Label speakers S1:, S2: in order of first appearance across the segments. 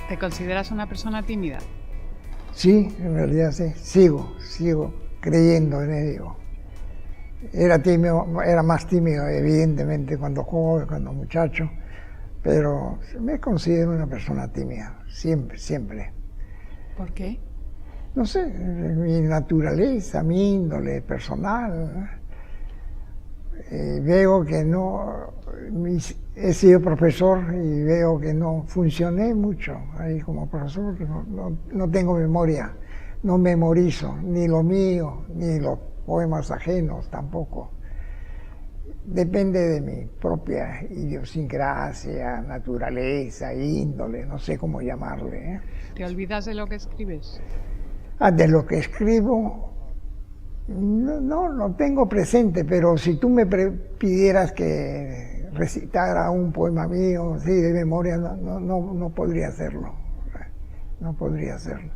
S1: ¿Te consideras una persona tímida?
S2: Sí, en realidad sí. Sigo creyendo en ello. Era tímido, era más tímido evidentemente cuando joven, cuando muchacho, pero me considero una persona tímida, siempre.
S1: ¿Por qué?
S2: No sé, mi naturaleza, mi índole personal. Veo que no, he sido profesor y veo que no funcioné mucho ahí como profesor, no tengo memoria, no memorizo ni lo mío, ni los poemas ajenos tampoco. Depende de mi propia idiosincrasia, naturaleza, índole, no sé cómo llamarle.
S1: ¿Te olvidas de lo que escribes?
S2: De lo que escribo, no lo tengo presente, pero si tú me pidieras que recitara un poema mío, sí, de memoria, no podría hacerlo. No podría hacerlo.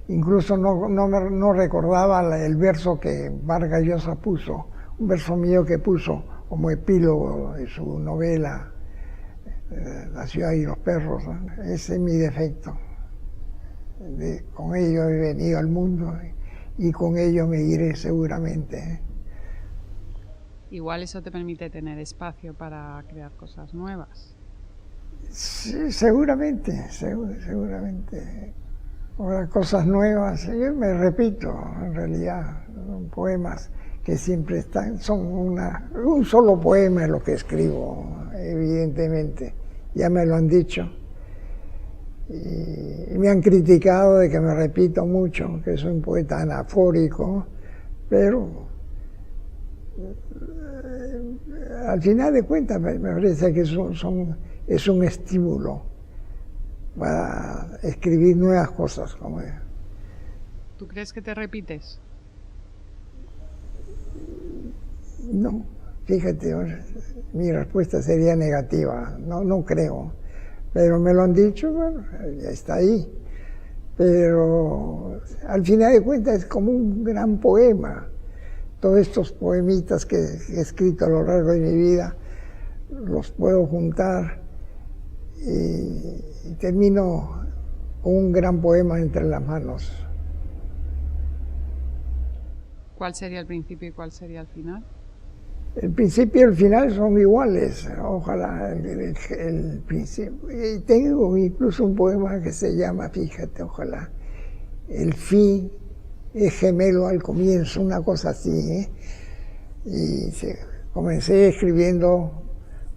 S2: Incluso no recordaba el verso que Vargas Llosa puso, un verso mío que puso como epílogo de su novela La ciudad y los perros, ¿no? Ese es mi defecto. Con ello he venido al mundo y con ello me iré seguramente.
S1: Igual eso te permite tener espacio para crear cosas nuevas.
S2: Sí, seguramente. Ahora, cosas nuevas, yo me repito, en realidad, son poemas que siempre están, son un solo poema es lo que escribo, evidentemente, ya me lo han dicho. Y me han criticado de que me repito mucho, que soy un poeta anafórico, pero al final de cuentas me parece que es un estímulo para escribir nuevas cosas.
S1: ¿Tú crees que te repites?
S2: No, fíjate, mi respuesta sería negativa, no creo. Pero me lo han dicho, bueno, ya está ahí. Pero al final de cuentas es como un gran poema. Todos estos poemitas que he escrito a lo largo de mi vida, los puedo juntar y termino con un gran poema entre las manos.
S1: ¿Cuál sería el principio y cuál sería el final?
S2: El principio y el final son iguales, ojalá el principio. Y tengo incluso un poema que se llama, fíjate, ojalá, el fin es gemelo al comienzo, una cosa así, ¿eh? Y comencé escribiendo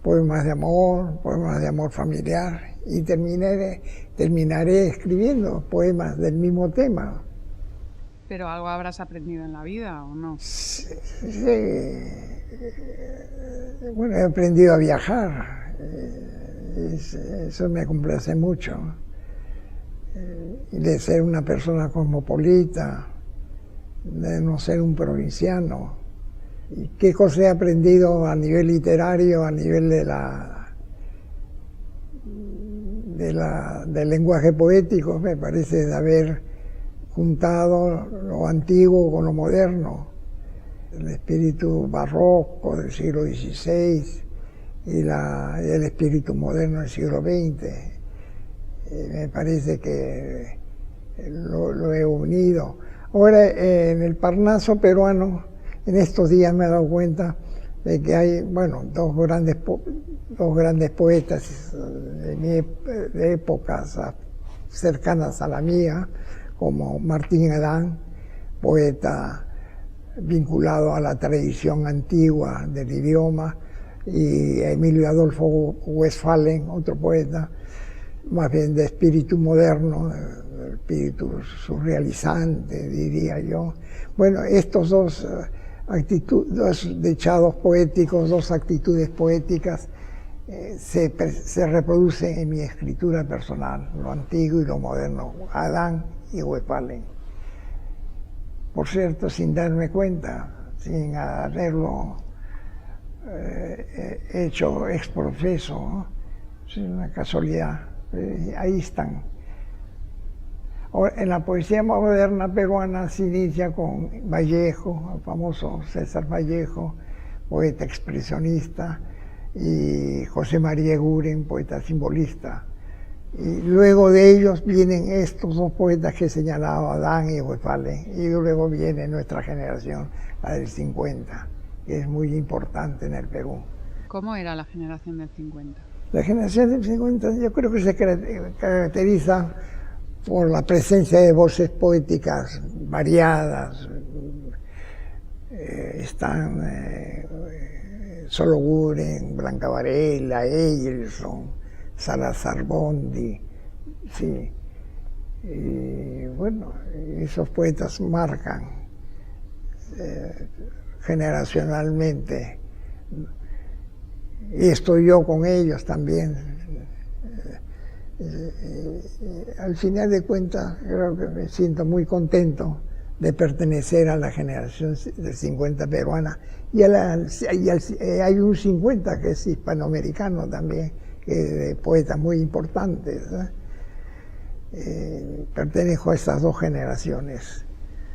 S2: poemas de amor familiar, y terminaré escribiendo poemas del mismo tema.
S1: ¿Pero algo habrás aprendido en la vida o no?
S2: Sí. Bueno, he aprendido a viajar, eso me complace mucho, y de ser una persona cosmopolita, de no ser un provinciano. ¿Y qué cosa he aprendido a nivel literario, a nivel del lenguaje poético? Me parece de haber juntado lo antiguo con lo moderno, el espíritu barroco del siglo XVI y el espíritu moderno del siglo XX. Me parece que lo he unido. Ahora, en el Parnaso peruano, en estos días me he dado cuenta de que hay, bueno, dos grandes poetas de épocas cercanas a la mía, como Martín Adán, poeta vinculado a la tradición antigua del idioma, y Emilio Adolfo Westphalen, otro poeta, más bien de espíritu moderno, espíritu surrealizante, diría yo. Bueno, estos dos dechados poéticos, dos actitudes poéticas, se reproducen en mi escritura personal, lo antiguo y lo moderno, Adán y Westphalen. Por cierto, sin darme cuenta, sin haberlo hecho ex profeso, ¿no? Es una casualidad, ahí están. En la poesía moderna peruana se inicia con Vallejo, el famoso César Vallejo, poeta expresionista, y José María Eguren, poeta simbolista. Y luego de ellos vienen estos dos poetas que señalaba Adán y Westphalen, y luego viene nuestra generación, la del 50, que es muy importante en el Perú.
S1: ¿Cómo era la generación del 50?
S2: La generación del 50 yo creo que se caracteriza por la presencia de voces poéticas variadas. Están Solo Guren, Blanca Varela, Eyelson, Salazar Bondi, sí. Y bueno, esos poetas marcan generacionalmente. Y estoy yo con ellos también. Al final de cuentas, creo que me siento muy contento de pertenecer a la generación del 50 peruana. Y hay un 50 que es hispanoamericano también, de poetas muy importantes. Pertenezco a estas dos generaciones.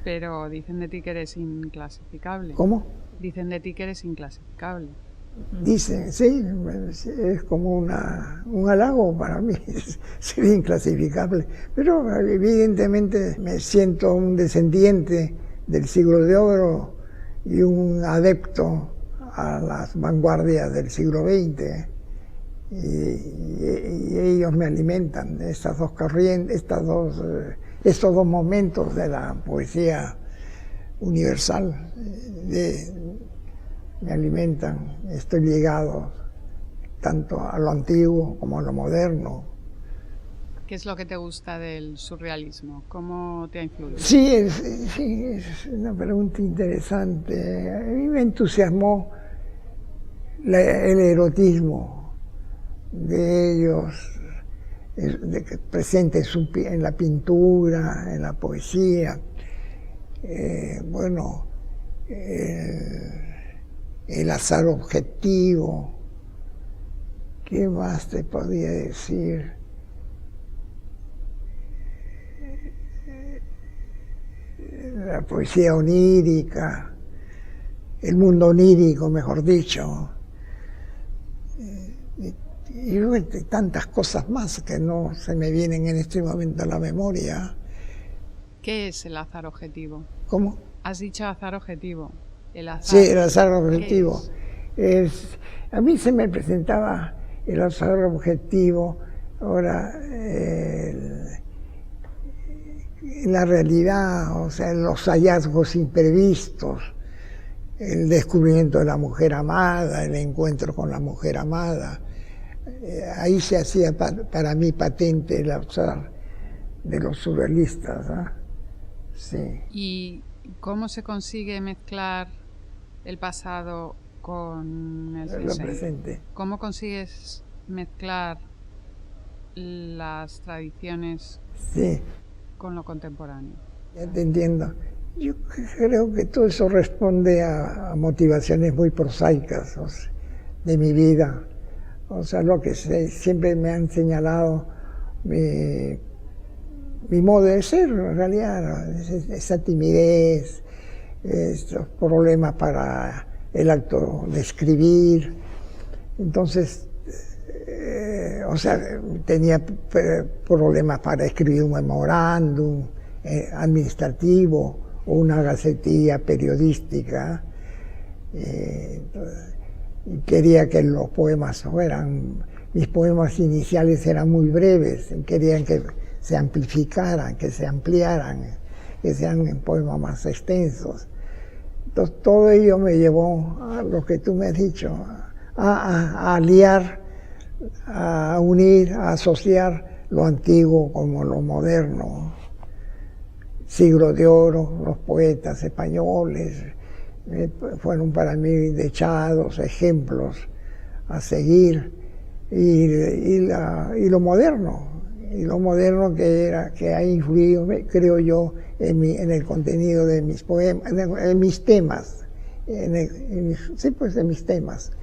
S1: Pero dicen de ti que eres inclasificable.
S2: ¿Cómo?
S1: Dicen de ti que eres inclasificable.
S2: Dicen, sí, es como un halago para mí, ser inclasificable. Pero evidentemente me siento un descendiente del siglo de oro y un adepto a las vanguardias del siglo XX. Y ellos me alimentan, estas dos corrientes, estos dos momentos de la poesía universal. Me alimentan, estoy ligado tanto a lo antiguo como a lo moderno.
S1: ¿Qué es lo que te gusta del surrealismo? ¿Cómo te ha influido?
S2: Sí, es una pregunta interesante. A mí me entusiasmó el erotismo de ellos, presente en la pintura, en la poesía. Bueno, el azar objetivo. ¿Qué más te podría decir? La poesía onírica, el mundo onírico, mejor dicho. Y tantas cosas más que no se me vienen en este momento a la memoria.
S1: ¿Qué es el azar objetivo?
S2: ¿Cómo?
S1: Has dicho azar objetivo. El azar.
S2: Sí, el azar objetivo. A mí se me presentaba el azar objetivo, ahora, en la realidad, o sea, los hallazgos imprevistos, el descubrimiento de la mujer amada, el encuentro con la mujer amada. Ahí se hacía para mí patente el azar de los surrealistas. Sí.
S1: ¿Y cómo se consigue mezclar el pasado con el
S2: presente?
S1: ¿Cómo consigues mezclar las tradiciones con lo contemporáneo?
S2: Ya te entiendo. Yo creo que todo eso responde a motivaciones muy prosaicas, o sea, de mi vida. O sea, lo que siempre me han señalado mi modo de ser, en realidad, esa timidez, estos problemas para el acto de escribir. Entonces, o sea, tenía problemas para escribir un memorándum administrativo o una gacetilla periodística. Y quería que los poemas mis poemas iniciales eran muy breves, querían que se amplificaran, que se ampliaran, que sean poemas más extensos. Entonces todo ello me llevó a lo que tú me has dicho, a aliar, a unir, a asociar lo antiguo como lo moderno. Siglo de oro, los poetas españoles fueron para mí dechados, ejemplos a seguir, y lo moderno que ha influido, creo yo, en el contenido de mis poemas, en mis temas, en mis temas,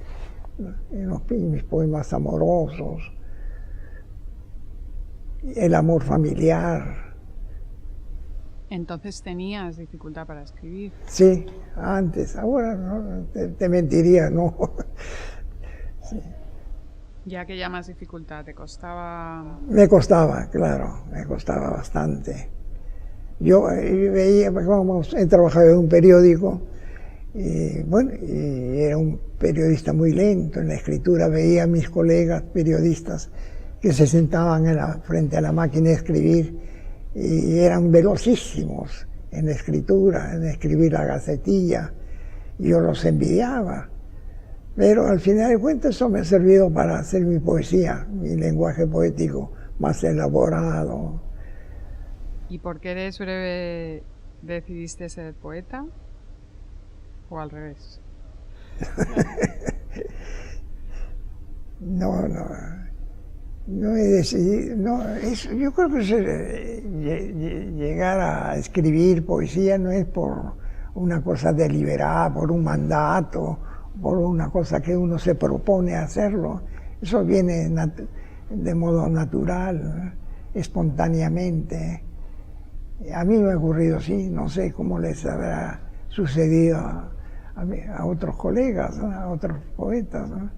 S2: en mis poemas amorosos, el amor familiar,
S1: Entonces tenías dificultad para escribir.
S2: Sí, antes, ahora no, te mentiría, no. Sí.
S1: Ya que llamas dificultad, ¿te costaba?
S2: Me costaba, claro, me costaba bastante. Yo veía, vamos, he trabajado en un periódico y bueno, y era un periodista muy lento en la escritura. Veía a mis colegas periodistas que se sentaban frente a la máquina de escribir y eran velocísimos en la escritura, en escribir la gacetilla. Yo los envidiaba. Pero al final de cuentas eso me ha servido para hacer mi poesía, mi lenguaje poético más elaborado.
S1: ¿Y por qué eres breve decidiste ser poeta? ¿O al revés?
S2: No, no he decidido, yo creo que llegar a escribir poesía no es por una cosa deliberada, por un mandato, por una cosa que uno se propone hacerlo. Eso viene de modo natural, espontáneamente. A mí me ha ocurrido así, no sé cómo les habrá sucedido a otros colegas, ¿no? A otros poetas, ¿no?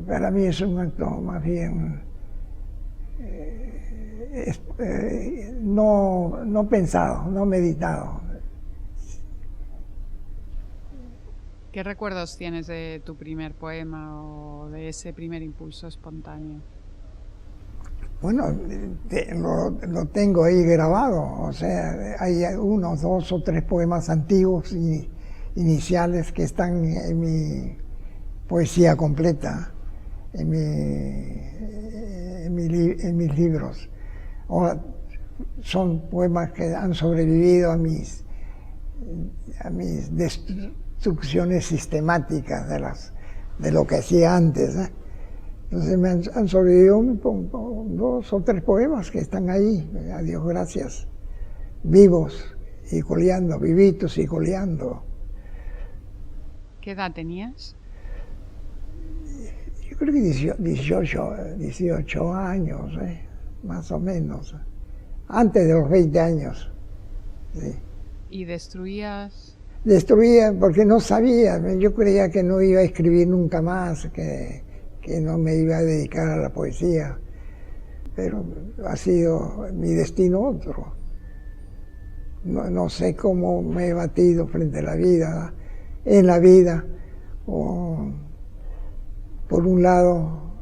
S2: Para mí es un acto más bien no pensado, no meditado.
S1: ¿Qué recuerdos tienes de tu primer poema o de ese primer impulso espontáneo?
S2: Bueno, lo tengo ahí grabado, o sea, hay unos 2 o 3 poemas antiguos y iniciales que están en mi poesía completa, en mis libros. Son poemas que han sobrevivido a mis destrucciones sistemáticas de lo que hacía antes, ¿eh? Entonces me han sobrevivido 2 o 3 poemas que están ahí, a Dios gracias, vivos y coleando, vivitos y coleando.
S1: ¿Qué edad tenías?
S2: Yo creo que 18 años, más o menos, antes de los 20 años. Sí.
S1: ¿Y destruías?
S2: Destruía porque no sabía, yo creía que no iba a escribir nunca más, que no me iba a dedicar a la poesía, pero ha sido mi destino otro. No sé cómo me he batido frente a la vida, en la vida, por un lado,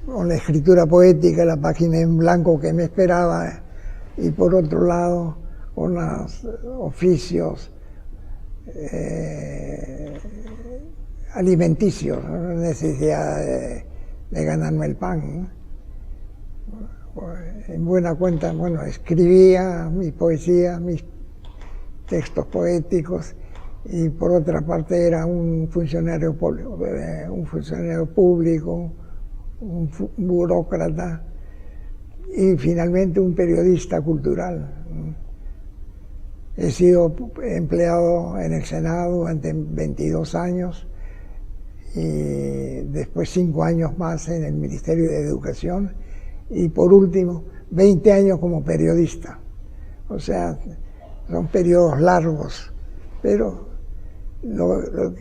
S2: con la escritura poética, la página en blanco que me esperaba, y por otro lado, con los oficios alimenticios, la necesidad de ganarme el pan. En buena cuenta, bueno, escribía mi poesía, mis textos poéticos, y por otra parte era un funcionario público, un burócrata y finalmente un periodista cultural. He sido empleado en el Senado durante 22 años y después 5 años más en el Ministerio de Educación y por último 20 años como periodista. O sea, son periodos largos, pero lo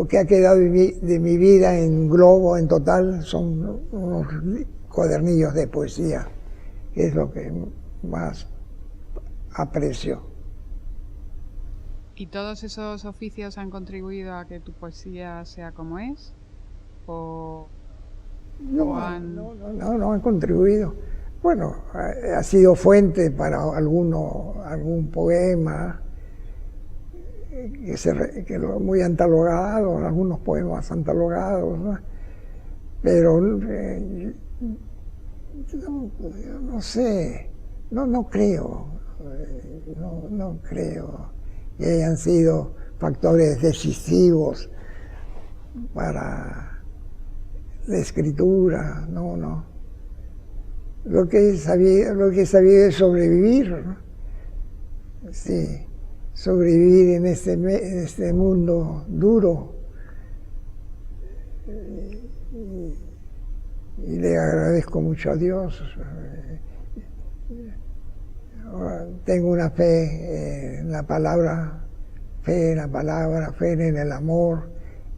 S2: que ha quedado de mi vida en globo, en total, son unos cuadernillos de poesía, que es lo que más aprecio.
S1: ¿Y todos esos oficios han contribuido a que tu poesía sea como es?
S2: No han contribuido. Bueno, ha sido fuente para algún poema, que muy antologado, algunos poemas antologados, ¿no? Pero no sé, no creo que hayan sido factores decisivos para la escritura, no. Lo que he sabido es sobrevivir, ¿no? Sí, sobrevivir en este mundo duro. Y le agradezco mucho a Dios tengo una fe en la palabra, fe en la palabra, fe en el amor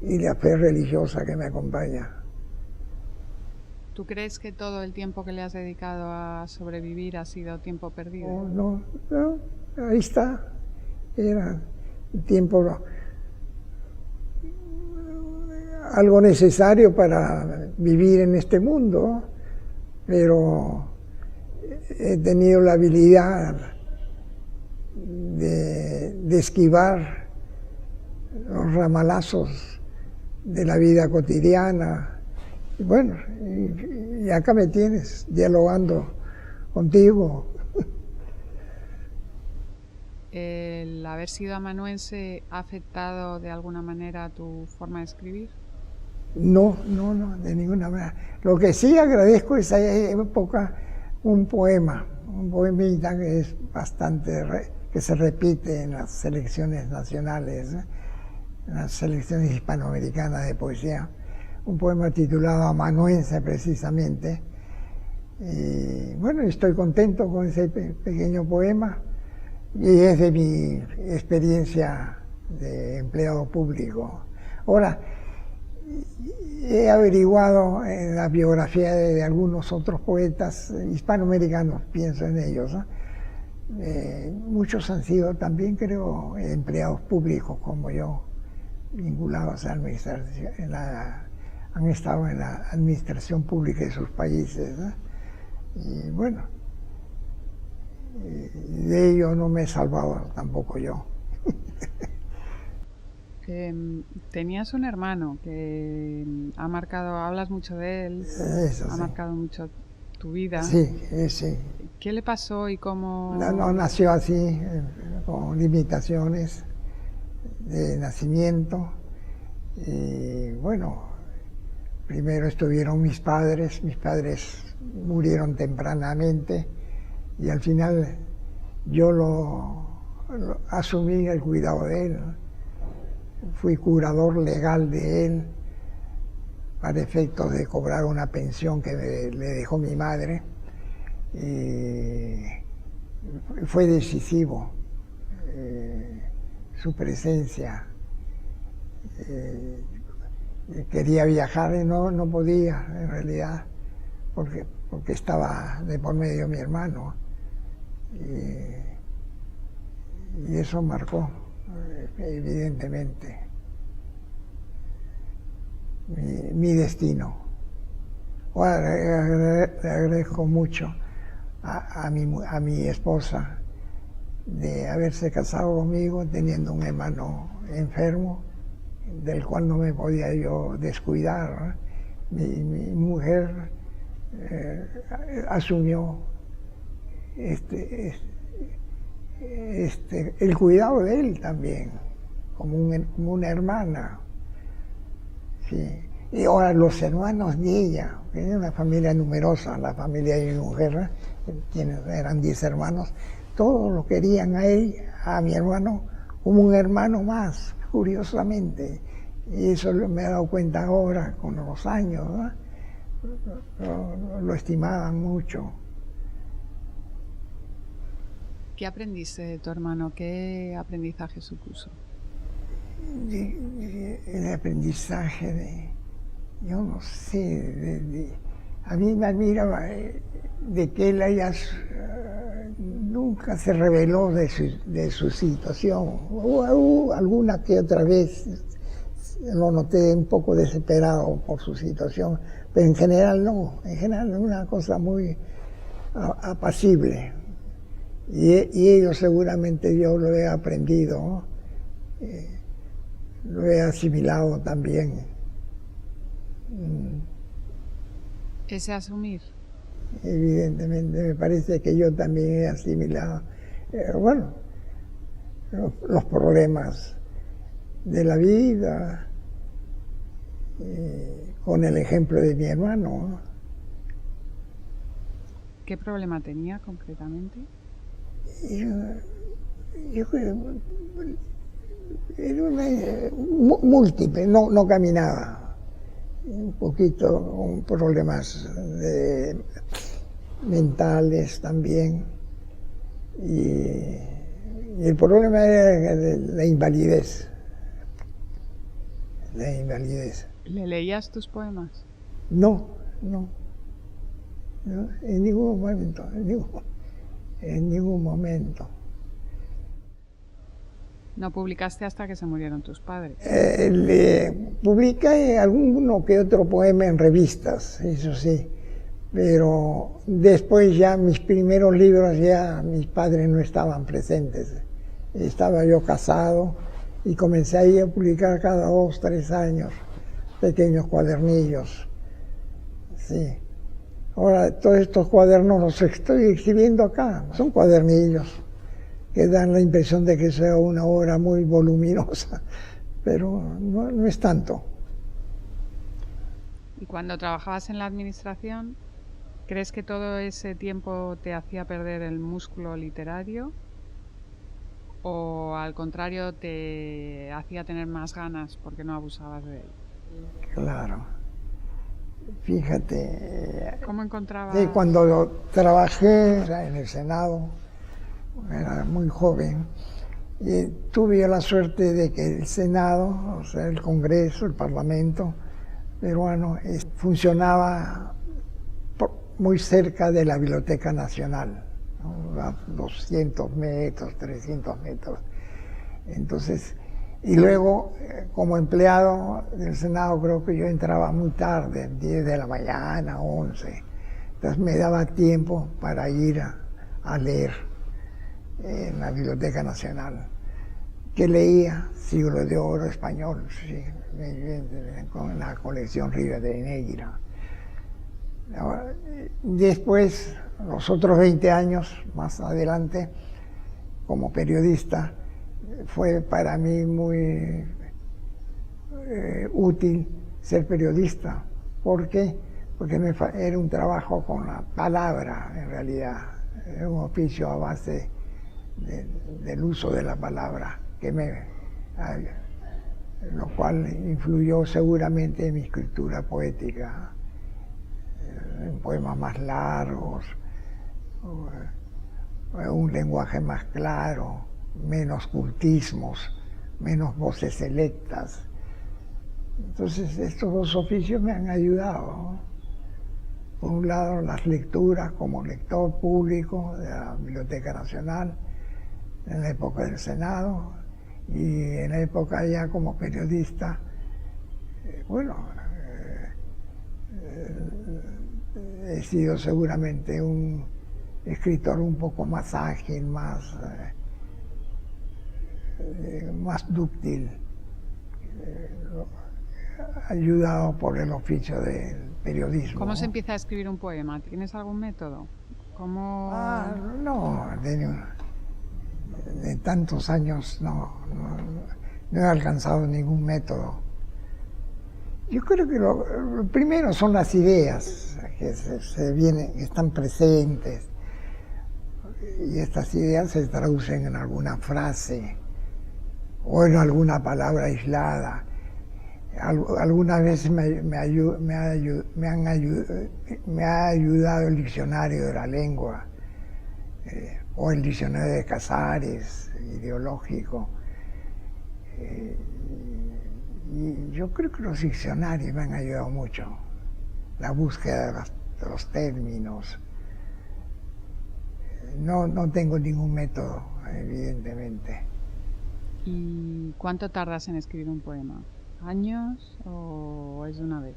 S2: y la fe religiosa que me acompaña.
S1: ¿Tú crees que todo el tiempo que le has dedicado a sobrevivir ha sido tiempo perdido?
S2: No, ahí está. Era tiempo, algo necesario para vivir en este mundo, pero he tenido la habilidad de esquivar los ramalazos de la vida cotidiana. Y bueno, y acá me tienes dialogando contigo.
S1: ¿El haber sido amanuense ha afectado de alguna manera tu forma de escribir?
S2: No, de ninguna manera. Lo que sí agradezco esa época, un poemita que es bastante, que se repite en las selecciones nacionales, en las selecciones hispanoamericanas de poesía, un poema titulado Amanuense precisamente. Y bueno, estoy contento con ese pequeño poema y es de mi experiencia de empleado público. Ahora, he averiguado en la biografía de algunos otros poetas hispanoamericanos, pienso en ellos, ¿no? Muchos han sido también, creo, empleados públicos como yo, vinculados a la administración, han estado en la administración pública de sus países, ¿no? Y bueno, de ello no me he salvado tampoco yo.
S1: Tenías un hermano que ha marcado, hablas mucho de él,
S2: Eso,
S1: ha
S2: sí.
S1: marcado mucho tu vida.
S2: Sí, sí.
S1: ¿Qué le pasó y cómo?
S2: No nació así, con limitaciones de nacimiento. Y bueno, primero estuvieron mis padres murieron tempranamente y al final yo asumí el cuidado de él. Fui curador legal de él para efectos de cobrar una pensión que le dejó mi madre. Y fue decisivo su presencia. Quería viajar y no podía, en realidad, porque estaba de por medio mi hermano. Y eso marcó, evidentemente, mi destino. Ahora, le agradezco mucho a mi esposa de haberse casado conmigo teniendo un hermano enfermo del cual no me podía yo descuidar, ¿no? Mi mujer asumió el cuidado de él también, como una hermana. Sí. Y ahora los hermanos de ella, que era una familia numerosa, la familia de mi mujer, quienes eran 10 hermanos, todos lo querían a él, a mi hermano, como un hermano más, curiosamente. Y eso me he dado cuenta ahora, con los años, ¿no? Lo estimaban mucho.
S1: ¿Qué aprendiste de tu hermano? ¿Qué aprendizaje supuso?
S2: El aprendizaje yo no sé, a mí me admiraba de que él nunca se reveló de su situación. Alguna que otra vez lo noté un poco desesperado por su situación, pero en general no, en general es una cosa muy apacible. Y ello seguramente yo lo he aprendido, ¿no? Lo he asimilado también.
S1: ¿Ese asumir?
S2: Evidentemente, me parece que yo también he asimilado, bueno, los problemas de la vida, con el ejemplo de mi hermano, ¿no?
S1: ¿Qué problema tenía concretamente?
S2: Yo creo era múltiple, no caminaba, un poquito con problemas mentales también, y el problema era la invalidez. La invalidez.
S1: ¿Le leías tus poemas?
S2: No, en ningún momento, en ningún momento.
S1: ¿No publicaste hasta que se murieron tus padres?
S2: Publiqué alguno que otro poema en revistas, eso sí, pero después ya mis primeros libros ya mis padres no estaban presentes. Estaba yo casado y comencé ahí a publicar cada 2, 3 años pequeños cuadernillos. Sí. Ahora todos estos cuadernos los estoy exhibiendo acá, son cuadernillos que dan la impresión de que sea una obra muy voluminosa, pero no es tanto.
S1: ¿Y cuando trabajabas en la administración, crees que todo ese tiempo te hacía perder el músculo literario? ¿O al contrario te hacía tener más ganas porque no abusabas de él?
S2: Claro. Fíjate.
S1: ¿Cómo encontrabas?
S2: Cuando trabajé en el Senado, era muy joven, y tuve la suerte de que el Senado, o sea, el Congreso, el Parlamento peruano, funcionaba muy cerca de la Biblioteca Nacional, ¿no? A 200 metros, 300 metros. Entonces, y luego, como empleado del Senado, creo que yo entraba muy tarde, 10 de la mañana, 11. Entonces me daba tiempo para ir a leer en la Biblioteca Nacional. ¿Qué leía? Siglo de Oro español, sí, con la colección Rivadeneira. Después, los otros 20 años más adelante, como periodista, fue para mí muy útil ser periodista. ¿Por qué? Porque era un trabajo con la palabra, en realidad. Era un oficio a base del uso de la palabra, lo cual influyó seguramente en mi escritura poética, en poemas más largos, un lenguaje más claro, menos cultismos, menos voces selectas. Entonces estos dos oficios me han ayudado, ¿no? Por un lado, las lecturas como lector público de la Biblioteca Nacional en la época del Senado, y en la época ya como periodista, he sido seguramente un escritor un poco más ágil, más dúctil, ayudado por el oficio del periodismo.
S1: ¿Cómo se empieza a escribir un poema? ¿Tienes algún método? ¿Cómo...?
S2: No, de tantos años no he alcanzado ningún método. Yo creo que lo primero son las ideas que que están presentes, y estas ideas se traducen en alguna frase o en alguna palabra aislada. Algunas veces me ha ayudado el diccionario de la lengua, o el diccionario de Casares, ideológico. Y yo creo que los diccionarios me han ayudado mucho. La búsqueda de los términos. No tengo ningún método, evidentemente.
S1: ¿Y cuánto tardas en escribir un poema? ¿Años o es de una vez?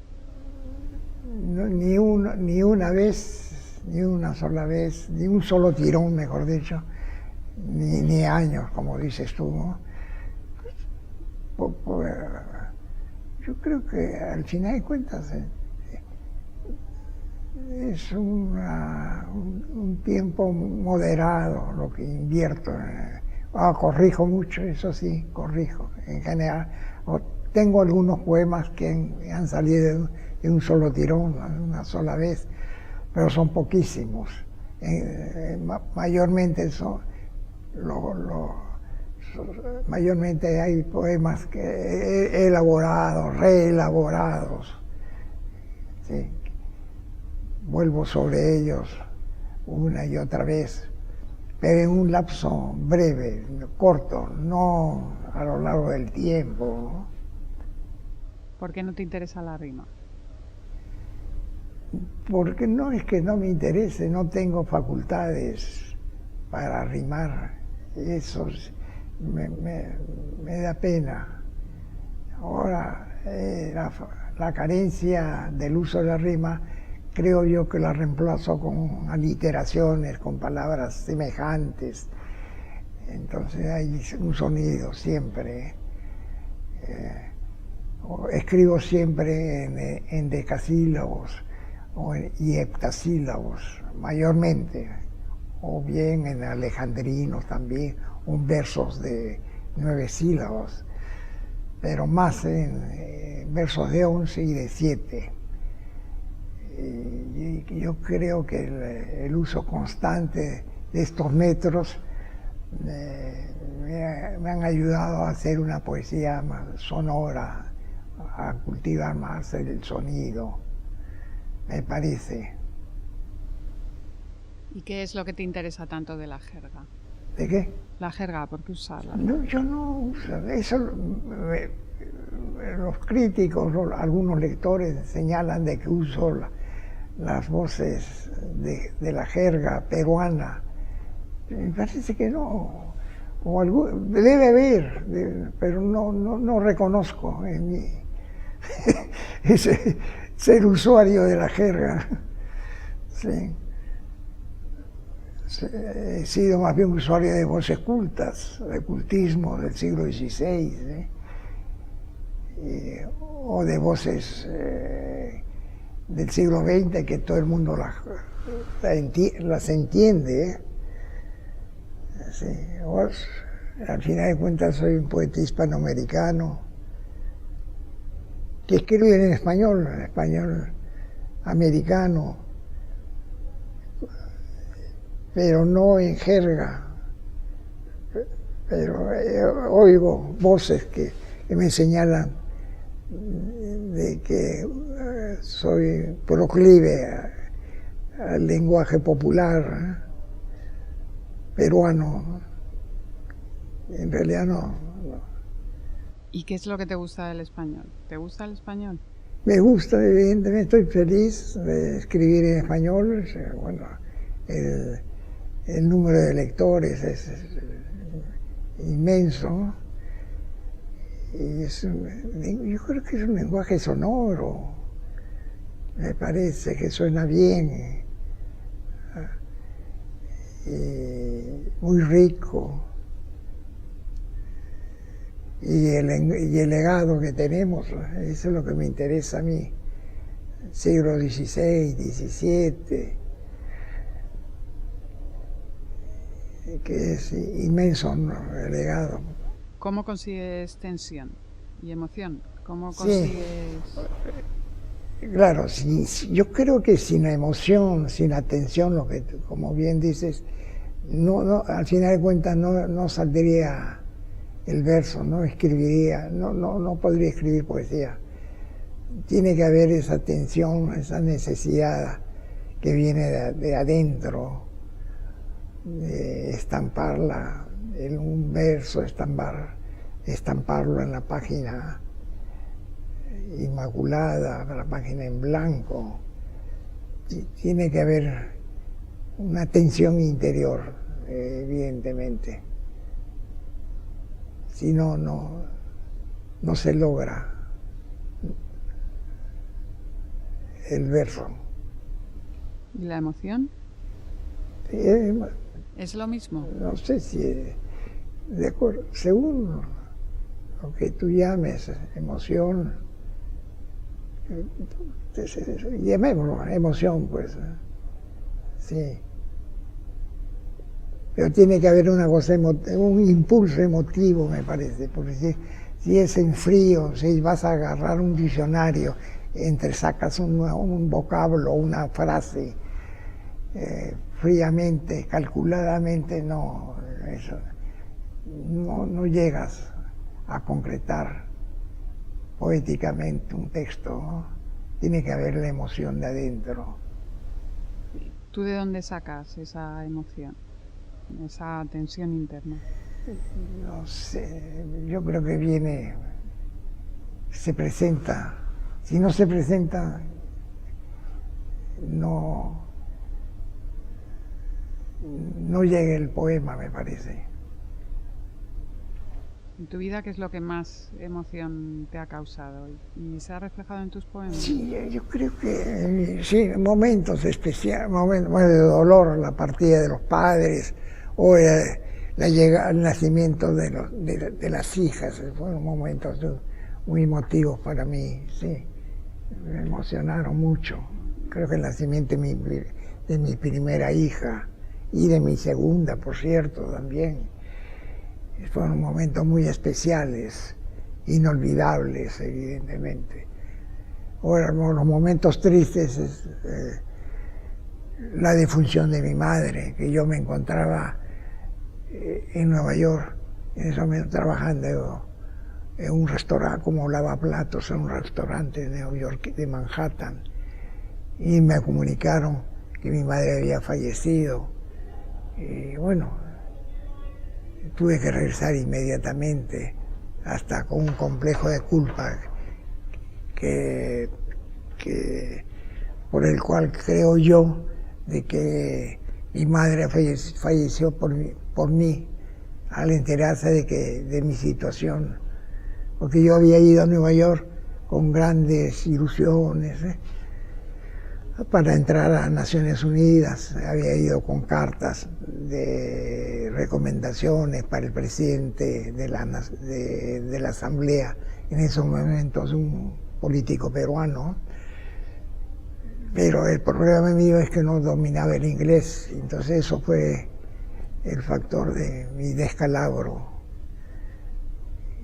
S2: Ni una vez, ni una sola vez, ni un solo tirón, mejor dicho, ni años, como dices tú, ¿no? Yo creo que al final de cuentas es un tiempo moderado lo que invierto. Corrijo mucho, eso sí, corrijo en general. Tengo algunos poemas que han salido de un solo tirón, una sola vez, pero son poquísimos. Mayormente mayormente hay poemas que he elaborado, reelaborados. ¿Sí? Vuelvo sobre ellos una y otra vez, pero en un lapso breve, corto, no a lo largo del tiempo, ¿no?
S1: ¿Por qué no te interesa la rima?
S2: Porque no es que no me interese, no tengo facultades para rimar, eso me da pena. Ahora, la carencia del uso de la rima, creo yo que la reemplazo con aliteraciones, con palabras semejantes. Entonces hay un sonido siempre. Escribo siempre en decasílabos y heptasílabos, mayormente, o bien en alejandrinos también, o versos de 9 sílabos, pero más en versos de 11 y de 7. Y yo creo que el uso constante de estos metros me han ayudado a hacer una poesía más sonora, a cultivar más el sonido, me parece.
S1: ¿Y qué es lo que te interesa tanto de la jerga?
S2: ¿De qué?
S1: La jerga, ¿por qué usarla?
S2: No, yo no uso eso. Los críticos, algunos lectores señalan de que uso las voces de la jerga peruana. Me parece que no. Debe haber, pero no reconozco en mí ser usuario de la jerga. Sí. He sido más bien usuario de voces cultas, de cultismo del siglo XVI, o de voces del siglo XX que todo el mundo las entiende. Sí. Al final de cuentas soy un poeta hispanoamericano que escribe en español americano, pero no en jerga. Pero oigo voces que me señalan de que soy proclive al lenguaje popular peruano. En realidad no.
S1: ¿Y qué es lo que te gusta del español? ¿Te gusta el español?
S2: Me gusta, evidentemente, estoy feliz de escribir en español. Bueno, el número de lectores es inmenso. Y yo creo que es un lenguaje sonoro. Me parece que suena bien. Muy rico. Y el legado que tenemos, eso es lo que me interesa a mí. Siglo XVI, XVII, que es inmenso, ¿no?, el legado.
S1: ¿Cómo consigues tensión y emoción? ¿Cómo consigues...?
S2: Sí. Claro, yo creo que sin la emoción, sin la tensión, lo que, como bien dices, al final de cuentas no saldría el verso, no escribiría, no podría escribir poesía. Tiene que haber esa tensión, esa necesidad que viene de adentro, de estamparla en un verso, estamparlo en la página inmaculada, la página en blanco. Tiene que haber una tensión interior, evidentemente. Si no se logra el verso.
S1: ¿Y la emoción? ¿Es lo mismo?
S2: No sé si, de acuerdo, según lo que tú llames emoción, llamémoslo emoción, pues, sí. Pero tiene que haber una cosa, un impulso emotivo, me parece, porque si es en frío, si vas a agarrar un diccionario, sacas un vocablo, una frase, fríamente, calculadamente, no llegas a concretar poéticamente un texto, ¿no? Tiene que haber la emoción de adentro.
S1: ¿Tú de dónde sacas esa emoción? esa tensión interna?
S2: No sé, yo creo que viene, se presenta. Si no se presenta, no llega el poema, me parece.
S1: ¿En tu vida qué es lo que más emoción te ha causado? ¿Y se ha reflejado en tus poemas?
S2: Sí, yo creo que sí, momentos especiales, momentos de dolor, la partida de los padres o la llegada, el nacimiento de las hijas, fueron momentos muy emotivos para mí, sí, me emocionaron mucho. Creo que el nacimiento de mi primera hija y de mi segunda, por cierto, también. Fueron momentos muy especiales, inolvidables, evidentemente. Ahora, los momentos tristes, la defunción de mi madre, que yo me encontraba en Nueva York, en ese momento trabajando en un restaurante como lavaplatos, en un restaurante de Nueva York, de Manhattan, y me comunicaron que mi madre había fallecido. Y bueno, tuve que regresar inmediatamente, hasta con un complejo de culpa por el cual creo yo de que mi madre falleció por mí al enterarse de mi situación, porque yo había ido a Nueva York con grandes ilusiones, para entrar a Naciones Unidas. Había ido con cartas de recomendaciones para el presidente de la Asamblea, en esos momentos un político peruano, pero el problema mío es que no dominaba el inglés, entonces eso fue el factor de mi descalabro.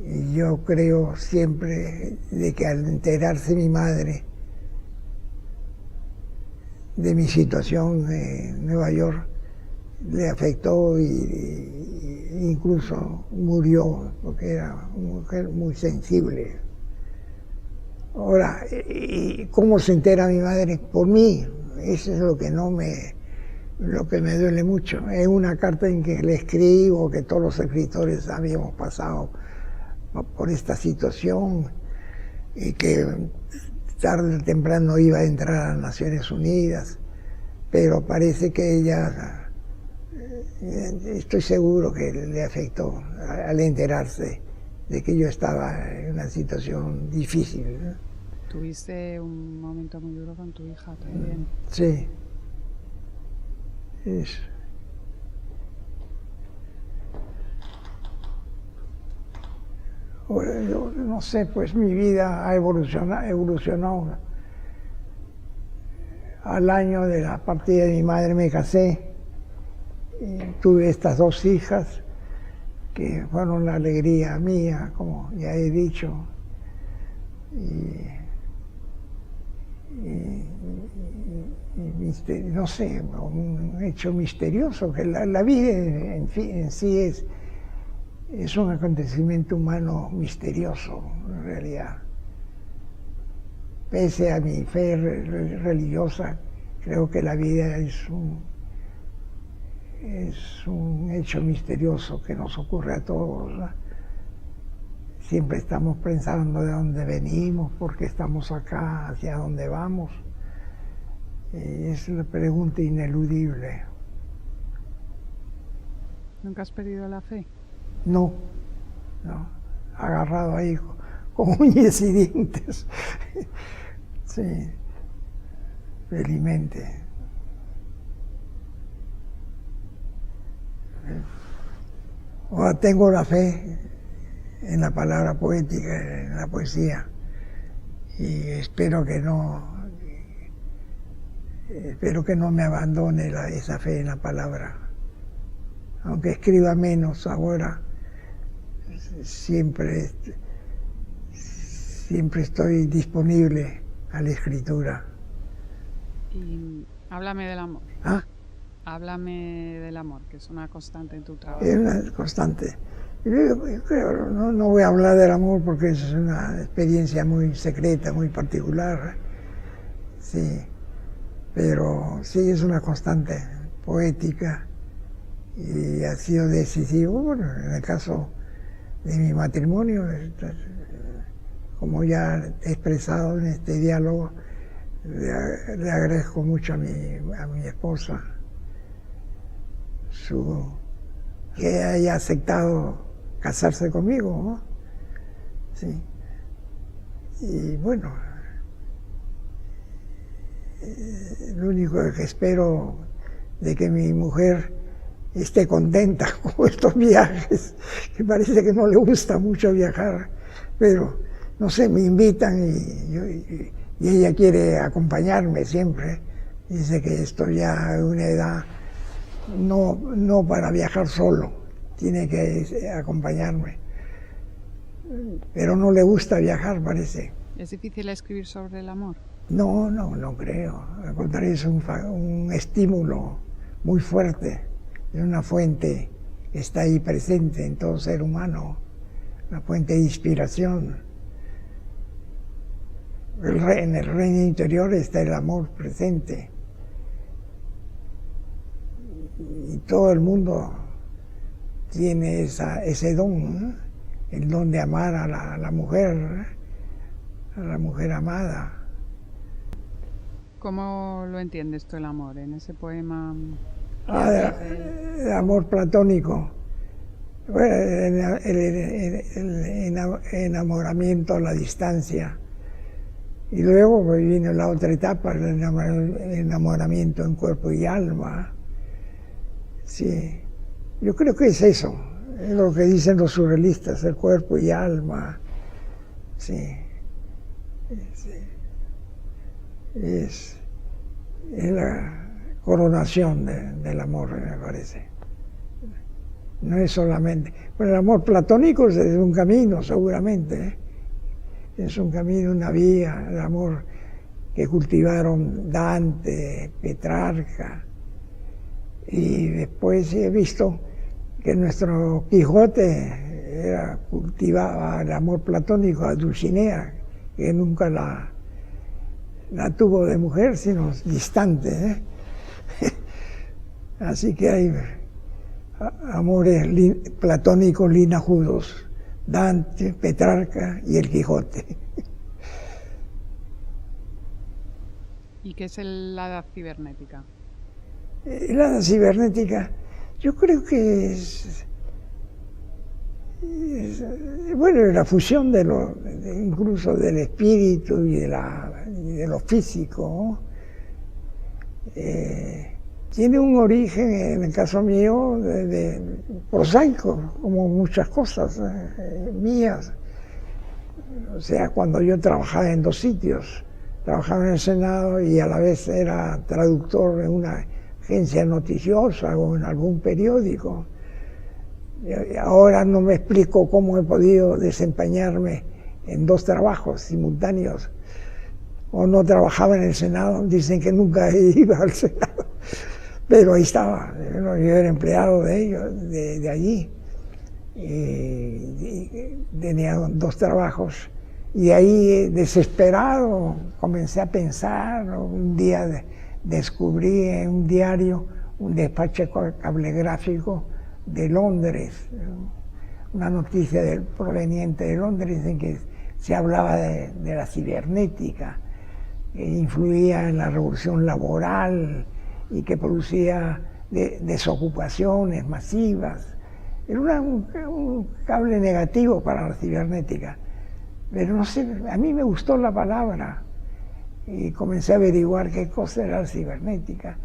S2: Y yo creo siempre de que al enterarse mi madre de mi situación en Nueva York, le afectó y incluso murió, porque era una mujer muy sensible. Ahora, ¿cómo se entera mi madre? Por mí. Eso es lo que me duele mucho. Es una carta en que le escribo que todos los escritores habíamos pasado por esta situación y que tarde o temprano iba a entrar a Naciones Unidas, pero parece que ella, estoy seguro que le afectó al enterarse de que yo estaba en una situación difícil, ¿no?
S1: ¿Tuviste un momento muy duro con tu hija también?
S2: Sí. Yo no sé, pues mi vida ha evolucionado. Al año de la partida de mi madre me casé, y tuve estas dos hijas que fueron la alegría mía, como ya he dicho, no sé, un hecho misterioso, que la vida en sí es un acontecimiento humano misterioso, en realidad. Pese a mi fe religiosa, creo que la vida es un hecho misterioso que nos ocurre a todos, ¿no? Siempre estamos pensando de dónde venimos, por qué estamos acá, hacia dónde vamos. Es la pregunta ineludible.
S1: ¿Nunca has perdido la fe?
S2: No, agarrado ahí con uñas y dientes. Sí, felizmente. Ahora tengo la fe en la palabra poética, en la poesía, y espero que no me abandone esa fe en la palabra. Aunque escriba menos ahora, siempre estoy disponible a la escritura.
S1: Y háblame del amor.
S2: ¿Ah?
S1: Háblame del amor, que es una constante en tu trabajo.
S2: Es una constante. Yo creo, no voy a hablar del amor porque es una experiencia muy secreta, muy particular. Sí, pero sí es una constante poética y ha sido decisivo, bueno, en el caso de mi matrimonio, como ya he expresado en este diálogo, le agradezco mucho a mi esposa que haya aceptado casarse conmigo, ¿no? Sí. Y bueno, lo único que espero de que mi mujer esté contenta con estos viajes, que parece que no le gusta mucho viajar, pero no sé, me invitan y ella quiere acompañarme siempre. Dice que estoy ya en una edad no para viajar solo, tiene que acompañarme. Pero no le gusta viajar, parece.
S1: ¿Es difícil escribir sobre el amor?
S2: No creo. Al contrario, es un estímulo muy fuerte. Es una fuente que está ahí presente en todo ser humano, una fuente de inspiración. En el reino interior está el amor presente. Y todo el mundo tiene ese don, ¿no? El don de amar a la mujer amada.
S1: ¿Cómo lo entiendes tú el amor en ese poema?
S2: El amor platónico. Bueno, el enamoramiento a la distancia. Y luego pues, vino la otra etapa, el enamoramiento en cuerpo y alma. Sí, yo creo que es eso, es lo que dicen los surrealistas, el cuerpo y alma. Sí, es la coronación del amor, me parece. No es solamente, bueno, el amor platónico es un camino, seguramente, ¿eh? Es un camino, una vía, el amor que cultivaron Dante, Petrarca. Y después he visto que nuestro Quijote cultivaba el amor platónico a Dulcinea, que nunca la tuvo de mujer, sino distante, ¿eh? Así que hay amores platónicos linajudos, Dante, Petrarca y el Quijote.
S1: ¿Y qué es la edad cibernética?
S2: La edad cibernética, yo creo que es bueno, la fusión incluso del espíritu y de lo físico, ¿no? Tiene un origen, en el caso mío, prosaico, como muchas cosas mías. O sea, cuando yo trabajaba en 2 sitios, trabajaba en el Senado y a la vez era traductor en una agencia noticiosa o en algún periódico. Y ahora no me explico cómo he podido desempeñarme en 2 trabajos simultáneos. O no trabajaba en el Senado, dicen que nunca iba al Senado, pero ahí estaba, yo era empleado de ellos, de allí. Y tenía 2 trabajos y ahí desesperado comencé a pensar. Un día descubrí en un diario un despacho cablegráfico de Londres, una noticia proveniente de Londres en que se hablaba de la cibernética, que influía en la revolución laboral y que producía desocupaciones masivas. Era un cable negativo para la cibernética, pero no sé, a mí me gustó la palabra y comencé a averiguar qué cosa era la cibernética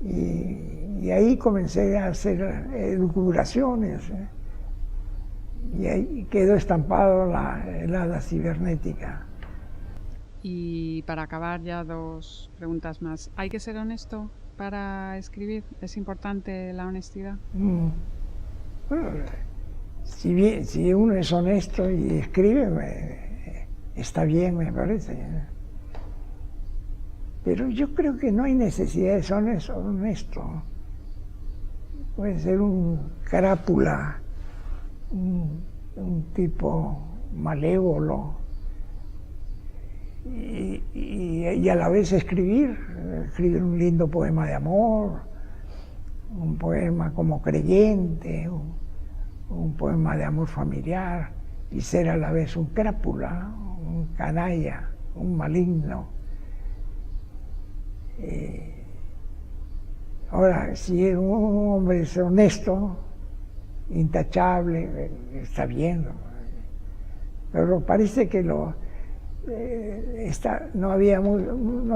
S2: y ahí comencé a hacer elucubraciones, y ahí quedó estampado la cibernética.
S1: Y para acabar ya 2 preguntas más. ¿Hay que ser honesto para escribir? ¿Es importante la honestidad?
S2: Bueno, si uno es honesto y escribe, está bien, me parece. Pero yo creo que no hay necesidad de ser honesto. Puede ser un crápula, un tipo malévolo, y a la vez escribir un lindo poema de amor, un poema como creyente, un poema de amor familiar, y ser a la vez un crápula, un canalla, un maligno. Ahora, si es un hombre es honesto, intachable, está bien, pero parece que no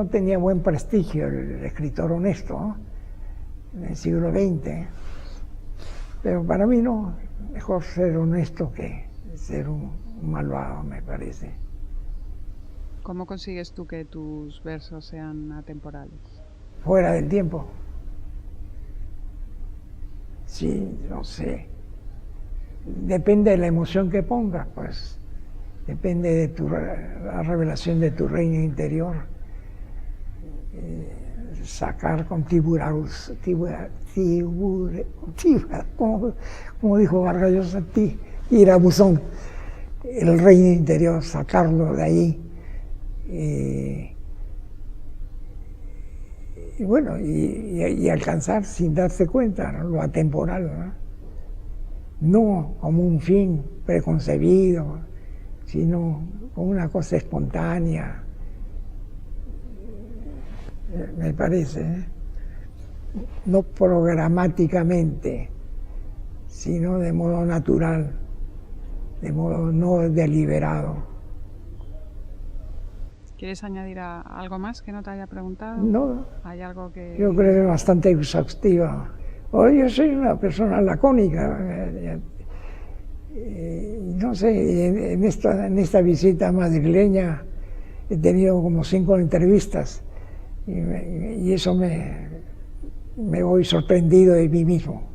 S2: tenía buen prestigio el escritor honesto, ¿no? En el siglo XX. Pero para mí no, mejor ser honesto que ser un malvado, me parece.
S1: ¿Cómo consigues tú que tus versos sean atemporales?
S2: Fuera del tiempo. Sí, no sé. Depende de la emoción que pongas, pues. Depende de la revelación de tu reino interior. Sacar con como dijo Vargas Llosa, tirabuzón, el reino interior, sacarlo de ahí. Y bueno, y alcanzar sin darse cuenta, ¿no?, lo atemporal, no como un fin preconcebido, sino como una cosa espontánea, me parece, ¿eh? No programáticamente, sino de modo natural, de modo no deliberado.
S1: ¿Quieres añadir algo más que no te haya preguntado?
S2: No,
S1: ¿Hay algo que...?
S2: yo creo que es bastante exhaustiva. Yo soy una persona lacónica. No sé, en esta visita madrileña he tenido como 5 entrevistas y eso me voy sorprendido de mí mismo.